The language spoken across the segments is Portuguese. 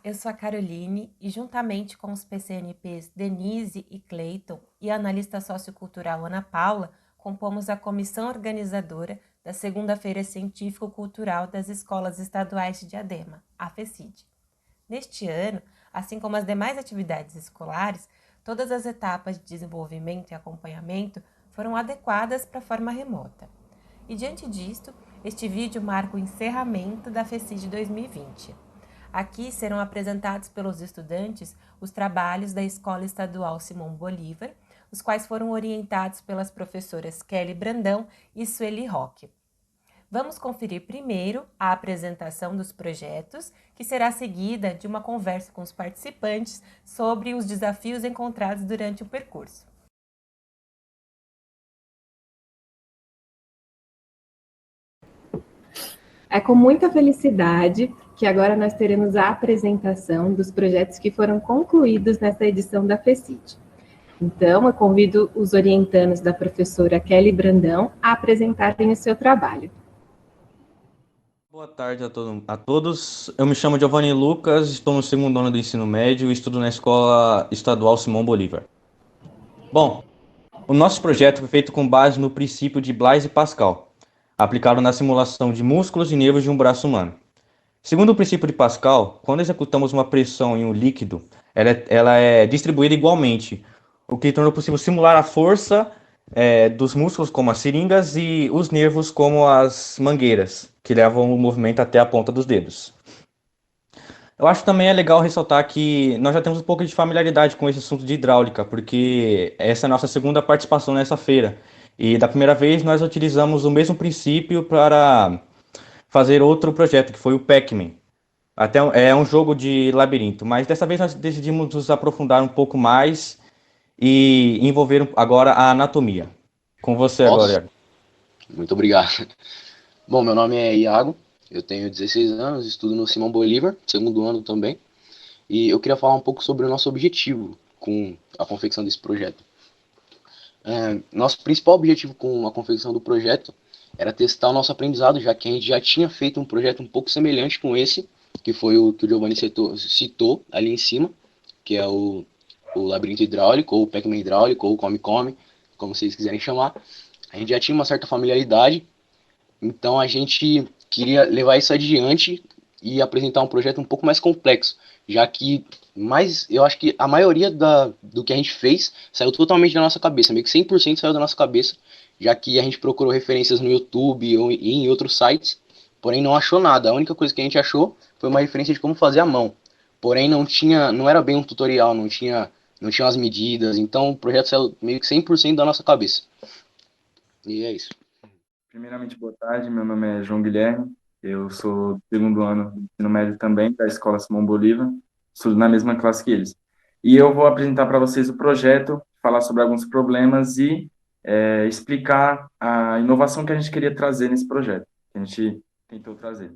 eu sou a Caroline e juntamente com os PCNPs Denise e Cleiton e a analista sociocultural Ana Paula, compomos a comissão organizadora da Segunda-feira Científico-Cultural das Escolas Estaduais de Diadema, a FECID. Neste ano, assim como as demais atividades escolares, todas as etapas de desenvolvimento e acompanhamento foram adequadas para a forma remota. E diante disto, este vídeo marca o encerramento da FECID 2020. Aqui serão apresentados pelos estudantes os trabalhos da Escola Estadual Simão Bolívar, os quais foram orientados pelas professoras Kelly Brandão e Sueli Roque. Vamos conferir primeiro a apresentação dos projetos, que será seguida de uma conversa com os participantes sobre os desafios encontrados durante o percurso. É com muita felicidade que agora nós teremos a apresentação dos projetos que foram concluídos nessa edição da FECID. Então, eu convido os orientandos da professora Kelly Brandão a apresentarem o seu trabalho. Boa tarde a todos. Eu me chamo Giovanni Lucas, estou no segundo ano do ensino médio e estudo na Escola Estadual Simão Bolívar. Bom, o nosso projeto foi feito com base no princípio de Blaise Pascal, aplicado na simulação de músculos e nervos de um braço humano. Segundo o princípio de Pascal, quando executamos uma pressão em um líquido, ela é distribuída igualmente, o que tornou possível simular a força dos músculos, como as seringas, e os nervos, como as mangueiras, que levam o movimento até a ponta dos dedos. Eu acho também legal ressaltar que nós já temos um pouco de familiaridade com esse assunto de hidráulica, porque essa é a nossa segunda participação nessa feira. E da primeira vez nós utilizamos o mesmo princípio para fazer outro projeto, que foi o Pac-Man. Até é um jogo de labirinto, mas dessa vez nós decidimos nos aprofundar um pouco mais e envolver agora a anatomia. Com você agora, Iago. Muito obrigado. Bom, meu nome é Iago, eu tenho 16 anos, estudo no Simão Bolívar, segundo ano também, e eu queria falar um pouco sobre o nosso objetivo com a confecção desse projeto. Nosso principal objetivo com a confecção do projeto era testar o nosso aprendizado, já que a gente já tinha feito um projeto um pouco semelhante com esse, que foi o que o Giovanni citou ali em cima, que é o labirinto hidráulico, ou o Pac-Man hidráulico, ou o Come-Come, como vocês quiserem chamar. A gente já tinha uma certa familiaridade, então a gente queria levar isso adiante e apresentar um projeto um pouco mais complexo, já que eu acho que a maioria do que a gente fez saiu totalmente da nossa cabeça, meio que 100% saiu da nossa cabeça, já que a gente procurou referências no YouTube e em outros sites, porém não achou nada. A única coisa que a gente achou foi uma referência de como fazer à mão, porém não era bem um tutorial, não tinha as medidas, então o projeto saiu meio que 100% da nossa cabeça. E é isso. Primeiramente, boa tarde, meu nome é João Guilherme, eu sou do segundo ano do ensino médio também, da Escola Simão Bolívar, estudo na mesma classe que eles. E eu vou apresentar para vocês o projeto, falar sobre alguns problemas e explicar a inovação que a gente queria trazer nesse projeto, que a gente tentou trazer.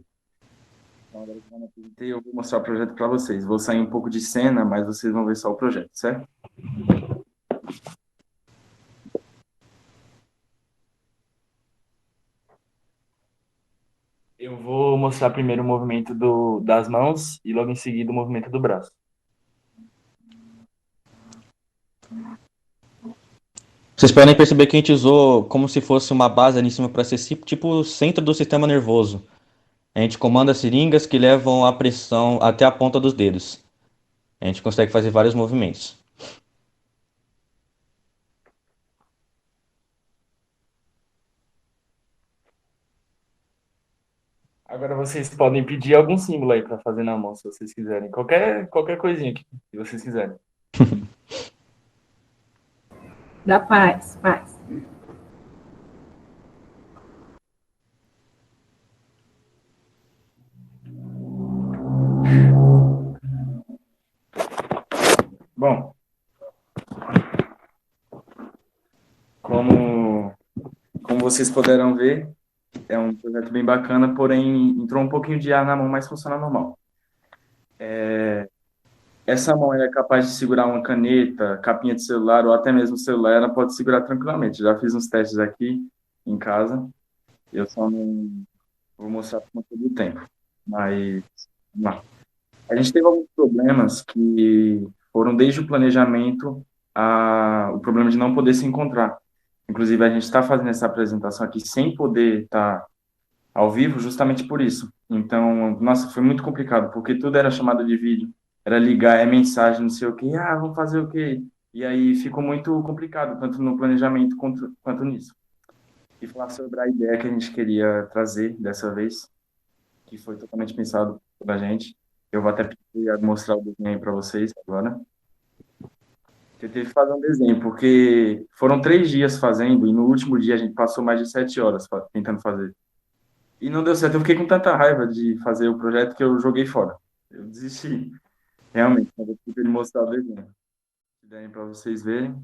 Então, agora que eu apresentei, eu vou mostrar o projeto para vocês. Vou sair um pouco de cena, mas vocês vão ver só o projeto, certo? Eu vou mostrar primeiro o movimento das mãos e logo em seguida o movimento do braço. Vocês podem perceber que a gente usou como se fosse uma base ali em cima para ser tipo o centro do sistema nervoso. A gente comanda seringas que levam a pressão até a ponta dos dedos. A gente consegue fazer vários movimentos. Agora vocês podem pedir algum símbolo aí para fazer na mão, se vocês quiserem. Qualquer coisinha que vocês quiserem. Da paz. Bom, como vocês puderam ver, é um projeto bem bacana, porém entrou um pouquinho de ar na mão, mas funciona normal. Essa mão é capaz de segurar uma caneta, capinha de celular ou até mesmo celular, ela pode segurar tranquilamente. Já fiz uns testes aqui em casa, eu só não vou mostrar por conta do tempo, mas vamos lá. A gente teve alguns problemas que foram desde o planejamento o problema de não poder se encontrar. Inclusive, a gente está fazendo essa apresentação aqui sem poder estar ao vivo justamente por isso. Então, nossa, foi muito complicado, porque tudo era chamada de vídeo, era ligar, é mensagem, não sei o quê, vamos fazer o quê? E aí ficou muito complicado, tanto no planejamento quanto nisso. E falar sobre a ideia que a gente queria trazer dessa vez, que foi totalmente pensado pela gente. Eu vou até pedir a mostrar o desenho aí para vocês agora. Eu teve que fazer um desenho, porque foram 3 dias fazendo, e no último dia a gente passou mais de 7 horas tentando fazer. E não deu certo. Eu fiquei com tanta raiva de fazer o projeto que eu joguei fora. Eu desisti. Realmente, mas eu tive que mostrar o desenho. Para vocês verem.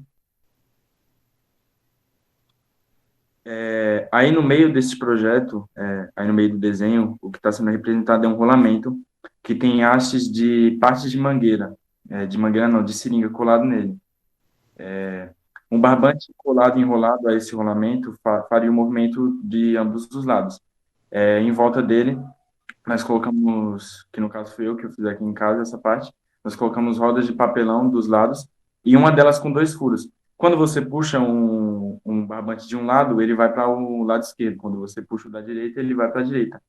Aí no meio desse projeto, aí no meio do desenho, o que está sendo representado é um rolamento que tem hastes de partes de mangueira. De mangueira não, de seringa colado nele. Um barbante colado, enrolado a esse rolamento, faria o movimento de ambos os lados. Em volta dele, nós colocamos, que no caso fui eu que eu fiz aqui em casa essa parte, nós colocamos rodas de papelão dos lados e uma delas com 2 furos. Quando você puxa um barbante de um lado, ele vai para o lado esquerdo. Quando você puxa o da direita, ele vai para a direita.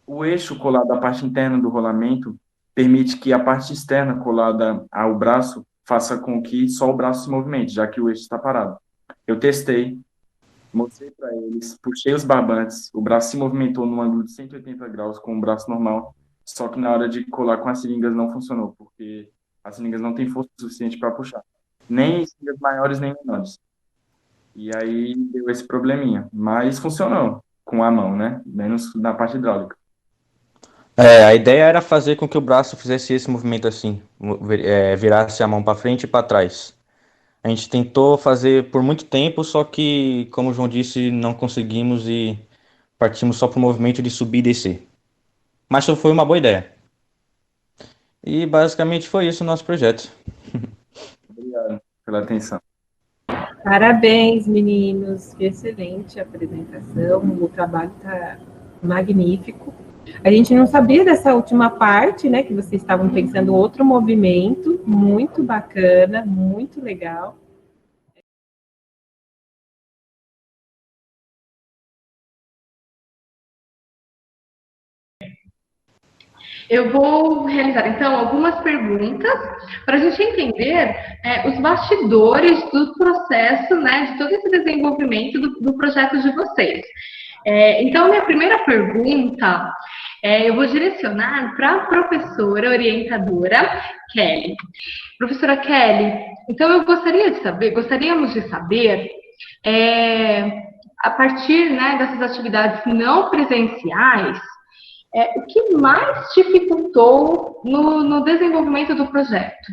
O eixo colado à parte interna do rolamento permite que a parte externa colada ao braço faça com que só o braço se movimente, já que o eixo está parado. Eu testei, mostrei para eles, puxei os barbantes, o braço se movimentou num ângulo de 180 graus com o braço normal, só que na hora de colar com as seringas não funcionou, porque as seringas não têm força suficiente para puxar. Nem seringas maiores, nem menores. E aí deu esse probleminha. Mas funcionou com a mão, né? Menos na parte hidráulica. A ideia era fazer com que o braço fizesse esse movimento assim, virasse a mão para frente e para trás. A gente tentou fazer por muito tempo, só que, como o João disse, não conseguimos e partimos só para o movimento de subir e descer. Mas foi uma boa ideia. E basicamente foi isso o nosso projeto. Obrigado pela atenção. Parabéns, meninos. Que excelente apresentação. O trabalho está magnífico. A gente não sabia dessa última parte, né? Que vocês estavam pensando outro movimento. Muito bacana, muito legal. Eu vou realizar, então, algumas perguntas para a gente entender os bastidores do processo, né, de todo esse desenvolvimento do projeto de vocês. Então, minha primeira pergunta, eu vou direcionar para a professora orientadora Kelly. Professora Kelly, então eu gostaríamos de saber, a partir, né, dessas atividades não presenciais, o que mais dificultou no desenvolvimento do projeto?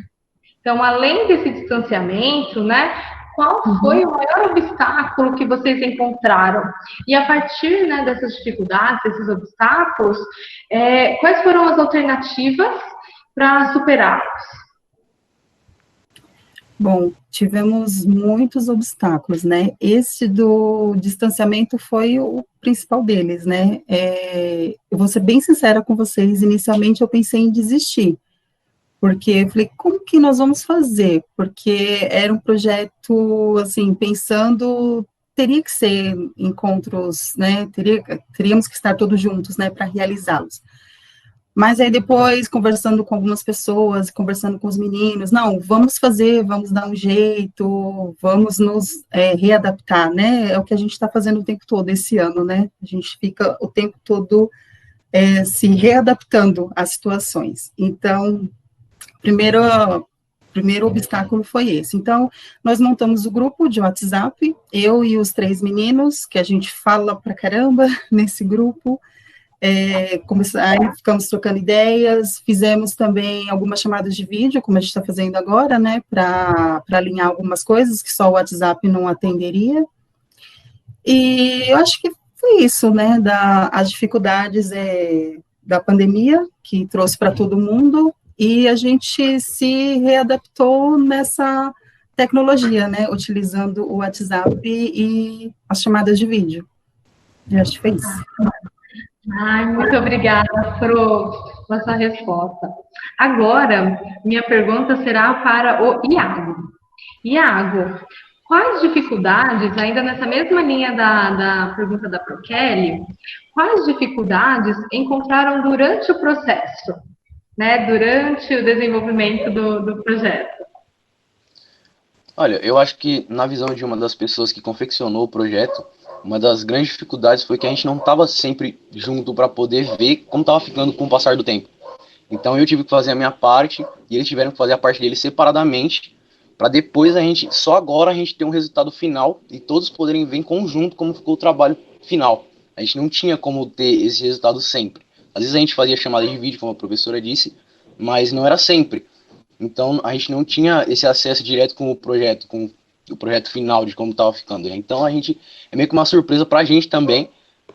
Então, além desse distanciamento, né, qual foi o maior obstáculo que vocês encontraram? E a partir, né, dessas dificuldades, desses obstáculos, quais foram as alternativas para superá-los? Bom, tivemos muitos obstáculos, né? Esse do distanciamento foi o principal deles, né? Eu vou ser bem sincera com vocês, inicialmente eu pensei em desistir, porque eu falei, como que nós vamos fazer? Porque era um projeto, assim, pensando, teria que ser encontros, né? Teríamos que estar todos juntos, né, para realizá-los. Mas aí depois, conversando com algumas pessoas, conversando com os meninos, não, vamos fazer, vamos dar um jeito, vamos nos readaptar, né? É o que a gente está fazendo o tempo todo esse ano, né? A gente fica o tempo todo se readaptando às situações. Então, primeiro obstáculo foi esse. Então, nós montamos o grupo de WhatsApp, eu e os 3 meninos, que a gente fala pra caramba nesse grupo. Aí ficamos trocando ideias, fizemos também algumas chamadas de vídeo, como a gente está fazendo agora, né, para alinhar algumas coisas que só o WhatsApp não atenderia. E eu acho que foi isso, né, as dificuldades da pandemia, que trouxe para todo mundo, e a gente se readaptou nessa tecnologia, né, utilizando o WhatsApp e as chamadas de vídeo. Eu acho que foi isso. Ai, muito obrigada, Pro. com essa resposta. Agora, minha pergunta será para o Iago. Iago, quais dificuldades, ainda nessa mesma linha da pergunta da Prokelly, quais dificuldades encontraram durante o processo, né, durante o desenvolvimento do projeto? Olha, eu acho que na visão de uma das pessoas que confeccionou o projeto, uma das grandes dificuldades foi que a gente não estava sempre junto para poder ver como estava ficando com o passar do tempo. Então eu tive que fazer a minha parte e eles tiveram que fazer a parte deles separadamente, para depois só agora a gente ter um resultado final e todos poderem ver em conjunto como ficou o trabalho final. A gente não tinha como ter esse resultado sempre. Às vezes a gente fazia chamada de vídeo, como a professora disse, mas não era sempre. Então a gente não tinha esse acesso direto com o projeto final de como estava ficando. Né? Então é meio que uma surpresa para a gente também,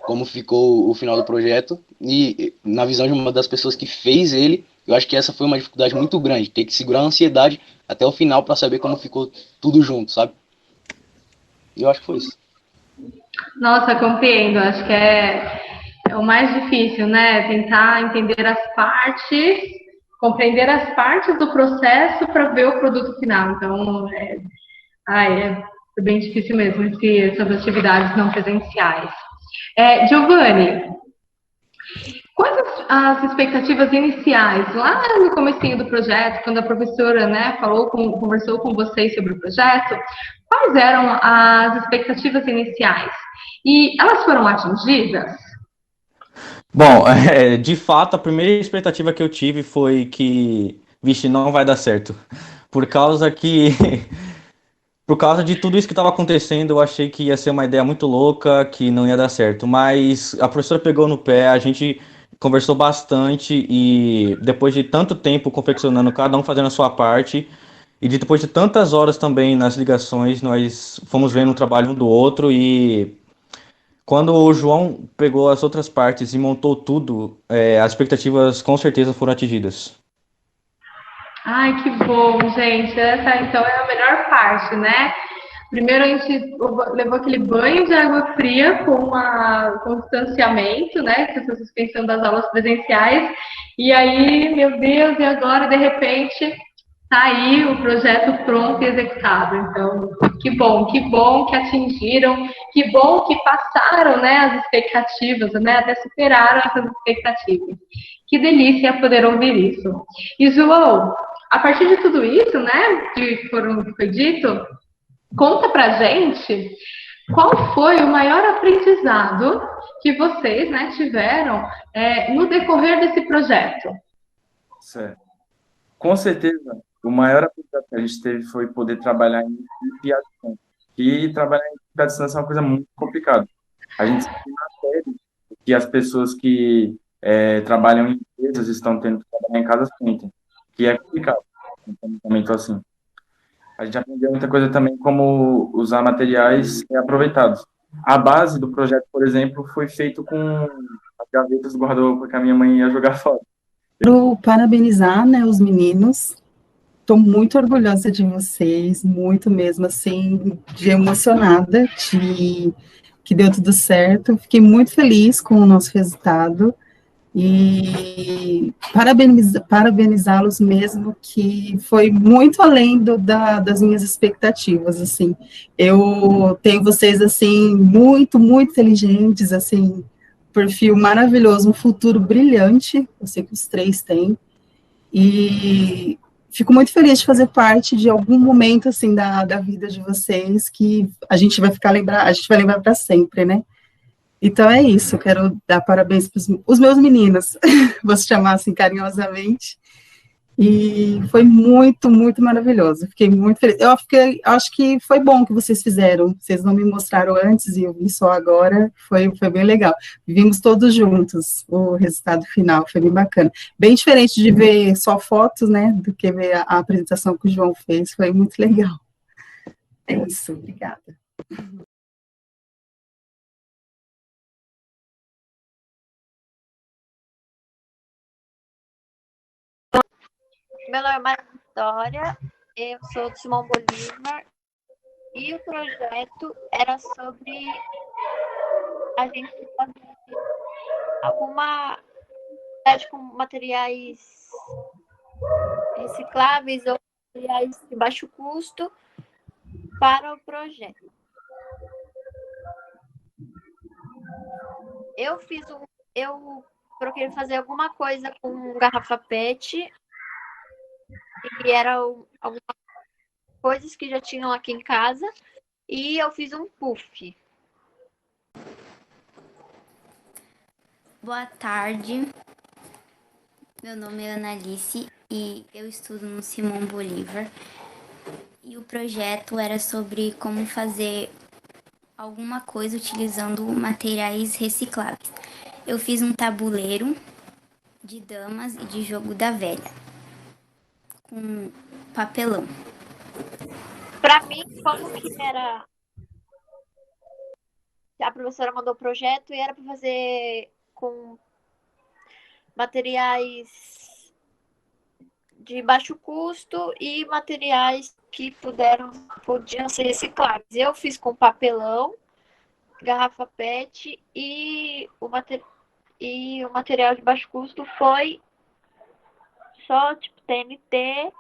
como ficou o final do projeto. E na visão de uma das pessoas que fez ele, eu acho que essa foi uma dificuldade muito grande, ter que segurar a ansiedade até o final para saber como ficou tudo junto, sabe? E eu acho que foi isso. Nossa, compreendo. Acho que é o mais difícil, né? Tentar entender as partes, compreender as partes do processo para ver o produto final. Então, é bem difícil mesmo essas atividades não presenciais. Giovanni, quais as expectativas iniciais lá no comecinho do projeto, quando a professora, né, conversou com vocês sobre o projeto? Quais eram as expectativas iniciais? E elas foram atingidas? Bom, de fato, a primeira expectativa que eu tive foi que, vixe, não vai dar certo. Por causa que, por causa de tudo isso que estava acontecendo, eu achei que ia ser uma ideia muito louca, que não ia dar certo. Mas a professora pegou no pé, a gente conversou bastante e depois de tanto tempo confeccionando, cada um fazendo a sua parte, e depois de tantas horas também nas ligações, nós fomos vendo o trabalho um do outro e quando o João pegou as outras partes e montou tudo, as expectativas com certeza foram atingidas. Ai, que bom, gente. Essa então é a melhor parte, né? Primeiro a gente levou aquele banho de água fria com o distanciamento, né? Com essa suspensão das aulas presenciais. E aí, meu Deus, e agora, de repente, tá aí o projeto pronto e executado. Então, que bom que atingiram, que bom que passaram, né, as expectativas, né? Até superaram essas expectativas. Que delícia poder ouvir isso. E, João, a partir de tudo isso, né, que foi dito, conta pra gente qual foi o maior aprendizado que vocês, né, tiveram no decorrer desse projeto. Certo. Com certeza, o maior aprendizado que a gente teve foi poder trabalhar em equipe e à distância. E trabalhar em equipe à distância é uma coisa muito complicada. A gente sabe na série que as pessoas que trabalham em empresas estão tendo que trabalhar em casa sentem, que é complicado. Então, um momento assim. A gente aprendeu muita coisa também, como usar materiais aproveitados. A base do projeto, por exemplo, foi feito com as gavetas do guarda-roupa que a minha mãe ia jogar fora. Quero parabenizar, né, os meninos. Estou muito orgulhosa de vocês, muito mesmo, assim, de emocionada, que deu tudo certo. Fiquei muito feliz com o nosso resultado e parabenizá-los mesmo, que foi muito além das minhas expectativas, assim. Eu tenho vocês, assim, muito, muito inteligentes, assim, perfil maravilhoso, um futuro brilhante, eu sei que os três têm, e fico muito feliz de fazer parte de algum momento, assim, da vida de vocês, que a gente vai lembrar para sempre, né? Então é isso, quero dar parabéns para os meus meninos, vou chamar assim carinhosamente, e foi muito, muito maravilhoso, fiquei muito feliz, acho que foi bom que vocês fizeram, vocês não me mostraram antes e eu vi só agora, foi bem legal, vimos todos juntos o resultado final, foi bem bacana, bem diferente de ver só fotos, né, do que ver a apresentação que o João fez, foi muito legal. É isso, obrigada. Meu nome é Maria Vitória, eu sou do Simão Bolívar e o projeto era sobre a gente fazer alguma atividade com materiais recicláveis ou materiais de baixo custo para o projeto. Eu procurei fazer alguma coisa com garrafa PET, que eram algumas coisas que já tinham aqui em casa, e eu fiz um puff. Boa tarde, meu nome é Analice e eu estudo no Simão Bolívar. E o projeto era sobre como fazer alguma coisa utilizando materiais recicláveis. Eu fiz um tabuleiro de damas e de jogo da velha, com papelão. Para mim, como que era? A professora mandou o projeto e era para fazer com materiais de baixo custo e materiais que podiam ser recicláveis. Eu fiz com papelão, garrafa PET e o material de baixo custo foi só tipo TNT,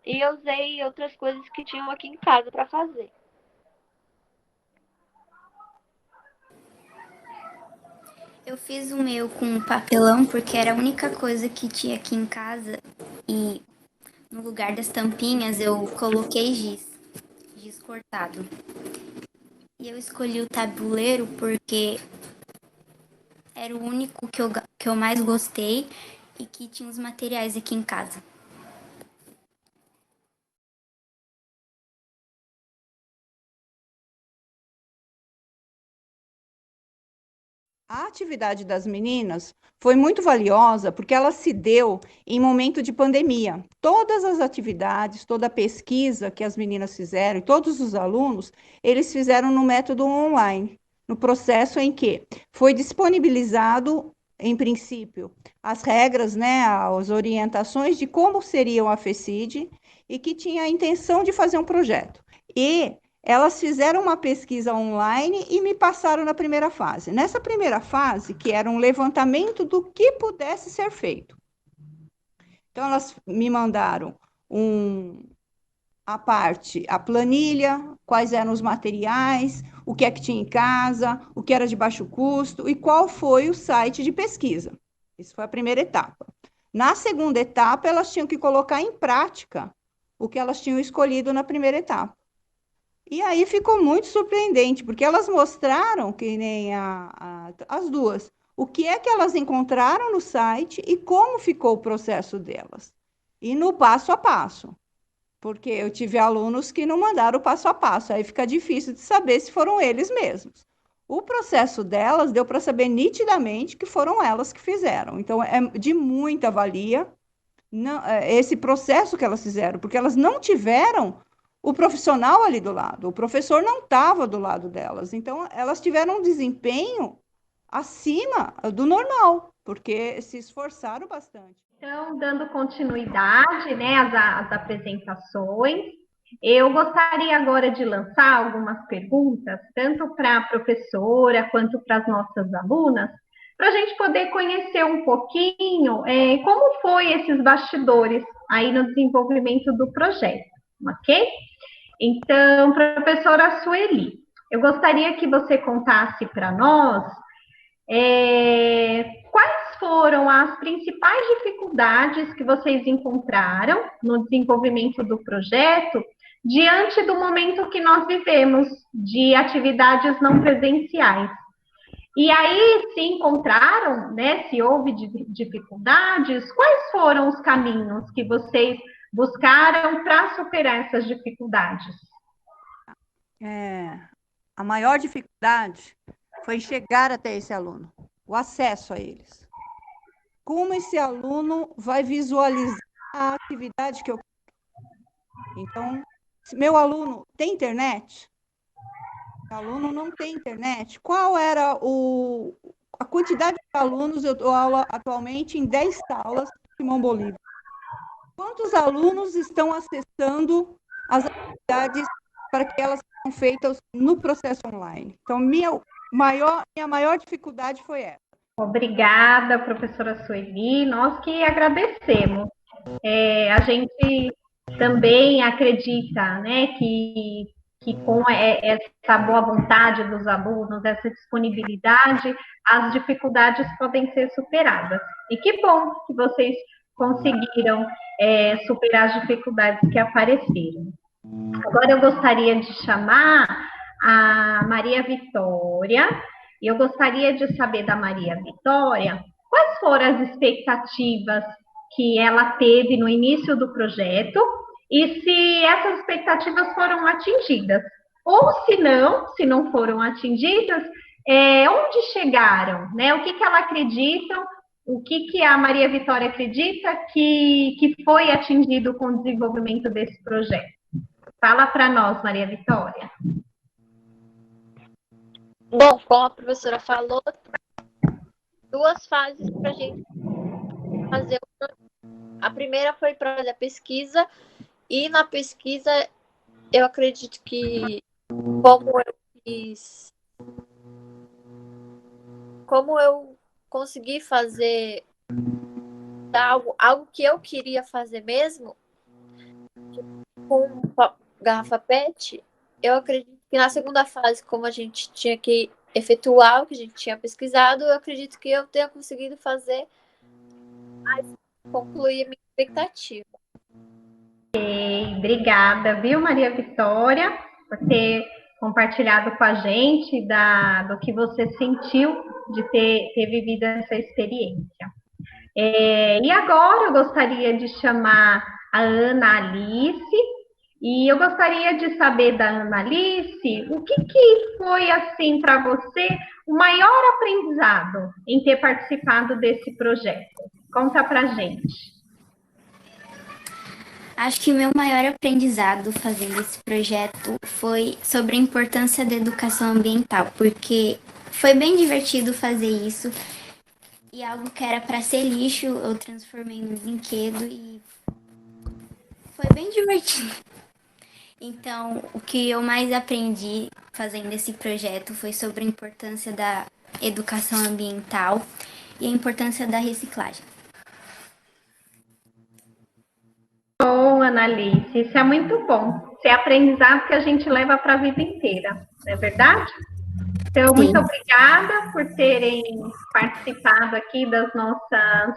e eu usei outras coisas que tinham aqui em casa para fazer. Eu fiz o meu com papelão porque era a única coisa que tinha aqui em casa e no lugar das tampinhas eu coloquei giz cortado. E eu escolhi o tabuleiro porque era o único que eu mais gostei e que tinha os materiais aqui em casa. A atividade das meninas foi muito valiosa porque ela se deu em momento de pandemia. Todas as atividades, toda a pesquisa que as meninas fizeram, e todos os alunos, eles fizeram no método online, no processo em que foi disponibilizado, em princípio, as regras, né, as orientações de como seria a FECID e que tinha a intenção de fazer um projeto. E elas fizeram uma pesquisa online e me passaram na primeira fase. Nessa primeira fase, que era um levantamento do que pudesse ser feito. Então, elas me mandaram a planilha, quais eram os materiais, o que é que tinha em casa, o que era de baixo custo e qual foi o site de pesquisa. Isso foi a primeira etapa. Na segunda etapa, elas tinham que colocar em prática o que elas tinham escolhido na primeira etapa. E aí ficou muito surpreendente, porque elas mostraram, que nem as duas, o que é que elas encontraram no site e como ficou o processo delas. E no passo a passo, porque eu tive alunos que não mandaram o passo a passo, aí fica difícil de saber se foram eles mesmos. O processo delas deu para saber nitidamente que foram elas que fizeram. Então, é de muita valia esse processo que elas fizeram, porque elas não tiveram o profissional ali do lado, o professor não estava do lado delas, então elas tiveram um desempenho acima do normal, porque se esforçaram bastante. Então, dando continuidade, né, às apresentações, eu gostaria agora de lançar algumas perguntas, tanto para a professora quanto para as nossas alunas, para a gente poder conhecer um pouquinho como foi esses bastidores aí no desenvolvimento do projeto, ok? Então, professora Sueli, eu gostaria que você contasse para nós quais foram as principais dificuldades que vocês encontraram no desenvolvimento do projeto diante do momento que nós vivemos de atividades não presenciais. E aí, se encontraram, né, se houve dificuldades, quais foram os caminhos que vocês buscaram para superar essas dificuldades? A maior dificuldade foi chegar até esse aluno, o acesso a eles. Como esse aluno vai visualizar a atividade que eu quero? Então, se meu aluno tem internet, o aluno não tem internet, qual era a quantidade de alunos? Eu dou aula atualmente em 10 salas de Simão Bolívar. Quantos alunos estão acessando as atividades para que elas sejam feitas no processo online? Então, minha maior dificuldade foi essa. Obrigada, professora Sueli. Nós que agradecemos. A gente também acredita, né, que com essa boa vontade dos alunos, essa disponibilidade, as dificuldades podem ser superadas. E que bom que vocês conseguiram superar as dificuldades que apareceram. Agora eu gostaria de chamar a Maria Vitória, e eu gostaria de saber da Maria Vitória quais foram as expectativas que ela teve no início do projeto e se essas expectativas foram atingidas. Ou se não foram atingidas, onde chegaram, né? O que ela acredita, o que a Maria Vitória acredita que foi atingido com o desenvolvimento desse projeto. Fala para nós, Maria Vitória. Bom, como a professora falou, duas fases para a gente fazer. A primeira foi para a pesquisa, e na pesquisa eu acredito que como eu consegui fazer algo que eu queria fazer mesmo, com garrafa PET, eu acredito que na segunda fase, como a gente tinha que efetuar o que a gente tinha pesquisado, eu acredito que eu tenha conseguido fazer, mas concluir a minha expectativa. Obrigada, viu, Maria Vitória, por ter compartilhado com a gente do que você sentiu de ter vivido essa experiência. E agora eu gostaria de chamar a Ana Alice, e eu gostaria de saber da Ana Alice o que foi, assim, para você o maior aprendizado em ter participado desse projeto. Conta pra gente. Acho que o meu maior aprendizado fazendo esse projeto foi sobre a importância da educação ambiental, porque foi bem divertido fazer isso, e algo que era para ser lixo eu transformei em um brinquedo e foi bem divertido. Então, o que eu mais aprendi fazendo esse projeto foi sobre a importância da educação ambiental e a importância da reciclagem. Bom, Annalise, isso é muito bom. Isso é aprendizado que a gente leva para a vida inteira, não é verdade? Então, muito obrigada por terem participado aqui das nossas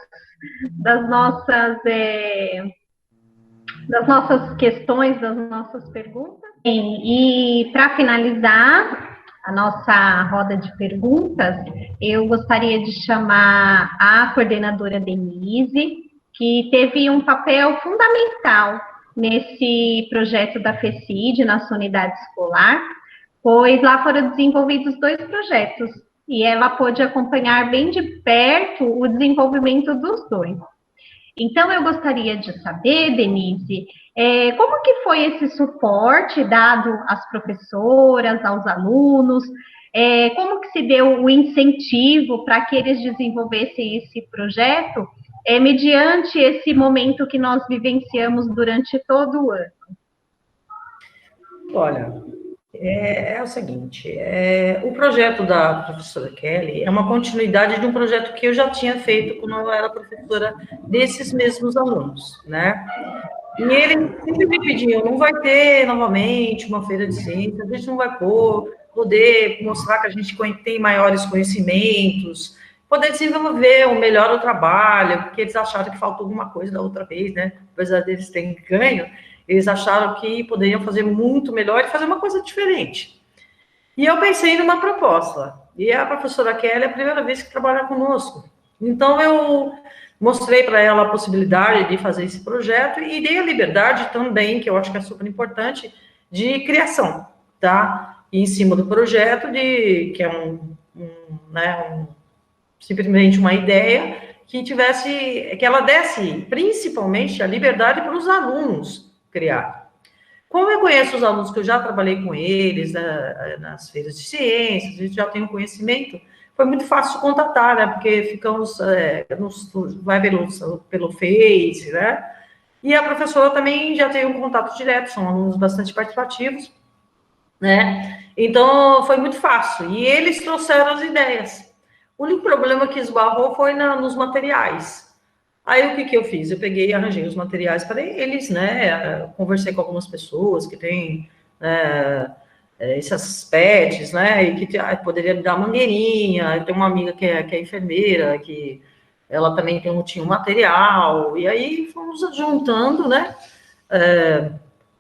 questões, das nossas perguntas. E para finalizar a nossa roda de perguntas, eu gostaria de chamar a coordenadora Denise, que teve um papel fundamental nesse projeto da FECID, na sua unidade escolar, pois lá foram desenvolvidos 2 projetos, e ela pôde acompanhar bem de perto o desenvolvimento dos 2. Então, eu gostaria de saber, Denise, como que foi esse suporte dado às professoras, aos alunos, como que se deu o incentivo para que eles desenvolvessem esse projeto, mediante esse momento que nós vivenciamos durante todo o ano? Olha, é o seguinte, o projeto da professora Kelly é uma continuidade de um projeto que eu já tinha feito quando eu era professora desses mesmos alunos, né? E ele sempre me pediam, não vai ter novamente uma feira de ciências, a gente não vai poder mostrar que a gente tem maiores conhecimentos, poder desenvolver melhor o trabalho, porque eles acharam que faltou alguma coisa da outra vez, né? Apesar deles terem ganho, eles acharam que poderiam fazer muito melhor e fazer uma coisa diferente. E eu pensei numa proposta. E a professora Kelly é a primeira vez que trabalha conosco. Então, eu mostrei para ela a possibilidade de fazer esse projeto e dei a liberdade também, que eu acho que é super importante, de criação, tá? E em cima do projeto, que é simplesmente uma ideia, que ela desse, principalmente, a liberdade para os alunos criar. Como eu conheço os alunos que eu já trabalhei com eles nas feiras de ciências, a gente já tem um conhecimento, foi muito fácil contatar, né? Porque ficamos, vai pelo Face, né? E a professora também já tem um contato direto, são alunos bastante participativos, né? Então, foi muito fácil. E eles trouxeram as ideias. O único problema que esbarrou foi nos materiais. Aí o que eu fiz? Eu peguei e arranjei os materiais para eles, né? Conversei com algumas pessoas que têm esses pets, né? E que poderia me dar mangueirinha. Eu tenho uma amiga que é enfermeira, que ela também tinha um material. E aí fomos juntando, né?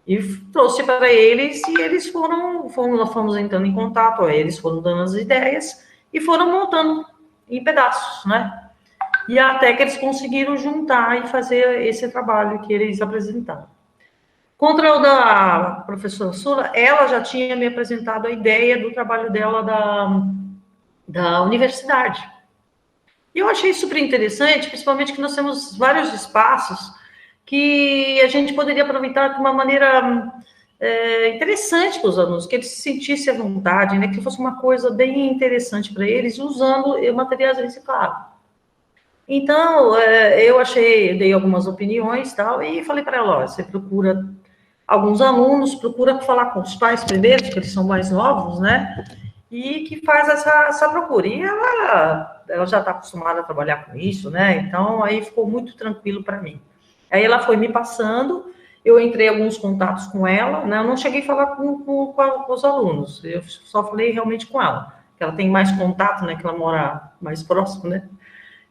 E trouxe para eles e eles nós fomos entrando em contato, eles foram dando as ideias e foram montando em pedaços, né? E até que eles conseguiram juntar e fazer esse trabalho que eles apresentaram. Contra o da professora Sula, ela já tinha me apresentado a ideia do trabalho dela da universidade. E eu achei super interessante, principalmente que nós temos vários espaços que a gente poderia aproveitar de uma maneira interessante para os alunos, que eles se sentissem à vontade, né, que fosse uma coisa bem interessante para eles, usando materiais reciclados. Então, eu dei algumas opiniões tal, e falei para ela, você procura alguns alunos, procura falar com os pais primeiro, porque eles são mais novos, né, e que faz essa procura. E ela já está acostumada a trabalhar com isso, né, então aí ficou muito tranquilo para mim. Aí ela foi me passando, eu entrei em alguns contatos com ela, né, eu não cheguei a falar com os alunos, eu só falei realmente com ela, que ela tem mais contato, né, que ela mora mais próximo, né,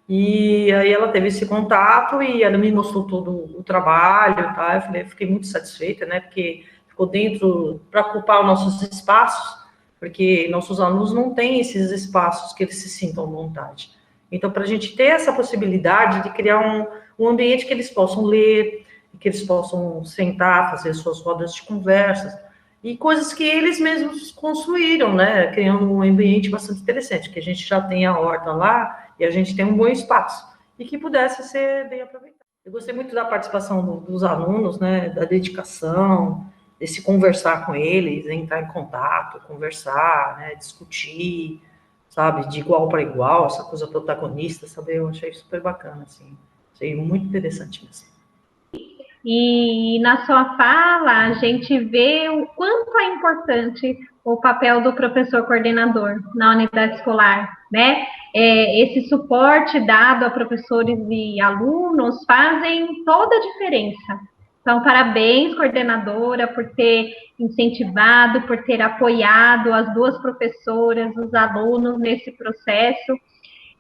e aí ela teve esse contato e ela me mostrou todo o trabalho, tá? Eu fiquei muito satisfeita, né? Porque ficou dentro para ocupar os nossos espaços, porque nossos alunos não têm esses espaços que eles se sintam à vontade. Então, para a gente ter essa possibilidade de criar um ambiente que eles possam ler, que eles possam sentar, fazer suas rodas de conversas, e coisas que eles mesmos construíram, né? Criando um ambiente bastante interessante, que a gente já tem a horta lá, e a gente tem um bom espaço, e que pudesse ser bem aproveitado. Eu gostei muito da participação dos alunos, né, da dedicação, desse conversar com eles, entrar em contato, conversar, né, discutir, sabe, de igual para igual, essa coisa protagonista, sabe, eu achei super bacana, assim, achei muito interessante mesmo. E na sua fala, a gente vê o quanto é importante o papel do professor coordenador na unidade escolar, né? Esse suporte dado a professores e alunos fazem toda a diferença. Então, parabéns, coordenadora, por ter incentivado, por ter apoiado as duas professoras, os alunos nesse processo.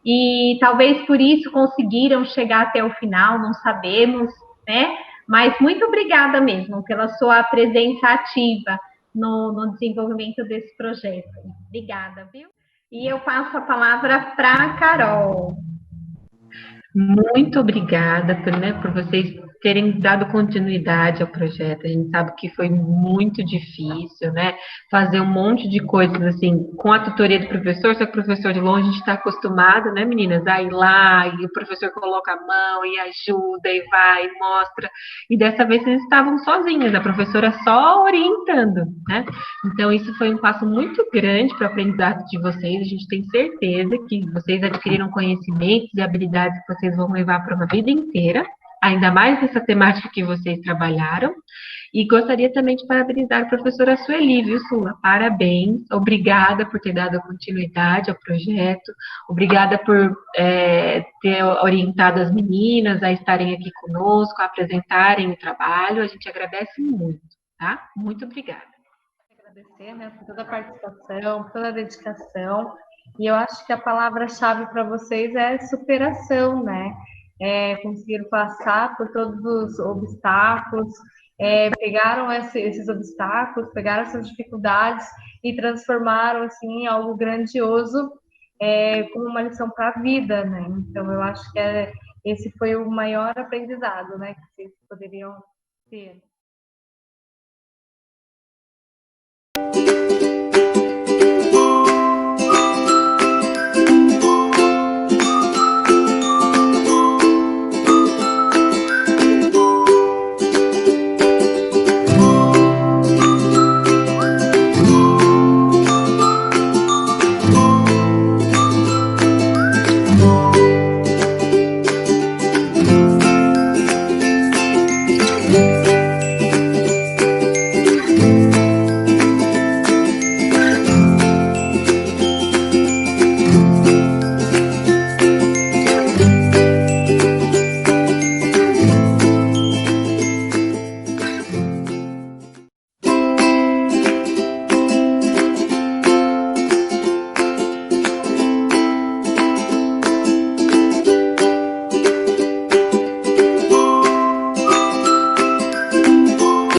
E talvez por isso conseguiram chegar até o final, não sabemos, né? Mas muito obrigada mesmo pela sua presença ativa no desenvolvimento desse projeto. Obrigada, viu? E eu passo a palavra para a Carol. Muito obrigada por vocês terem dado continuidade ao projeto. A gente sabe que foi muito difícil, né? Fazer um monte de coisas assim, com a tutoria do professor, só que o professor de longe a gente está acostumado, né, meninas? A ir lá, e o professor coloca a mão e ajuda, e vai, e mostra. E dessa vez vocês estavam sozinhas, a professora só orientando, né? Então, isso foi um passo muito grande para o aprendizado de vocês. A gente tem certeza que vocês adquiriram conhecimentos e habilidades que vocês vão levar para uma vida inteira, ainda mais nessa temática que vocês trabalharam. E gostaria também de parabenizar a professora Sueli, viu, Sula? Parabéns, obrigada por ter dado continuidade ao projeto, obrigada por ter orientado as meninas a estarem aqui conosco, a apresentarem o trabalho. A gente agradece muito, tá? Muito obrigada. Agradecer, né, por toda a participação, por toda a dedicação. E eu acho que a palavra-chave para vocês é superação, né? Conseguiram passar por todos os obstáculos, pegaram esses obstáculos, pegaram essas dificuldades e transformaram assim, em algo grandioso, como uma lição para a vida, né? Então, eu acho que esse foi o maior aprendizado, né, que vocês poderiam ter.